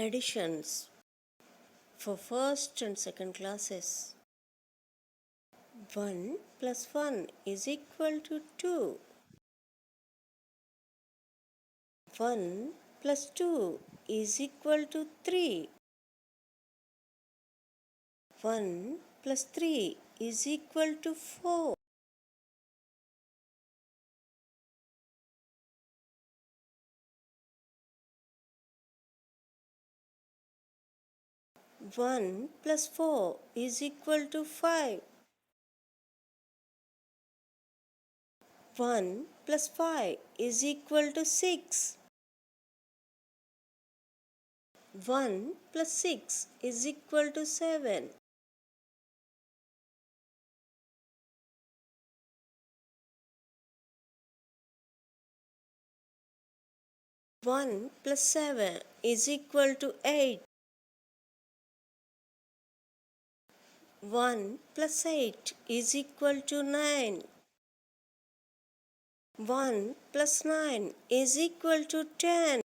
Additions for first and second classes. 1 plus 1 is equal to 2. 1 plus 2 is equal to 3. 1 plus 3 is equal to 4. 1 plus 4 is equal to 5. 1 plus 5 is equal to 6. 1 plus 6 is equal to 7. 1 plus 7 is equal to 8. 1 plus 8 is equal to 9. 1 plus 9 is equal to 10.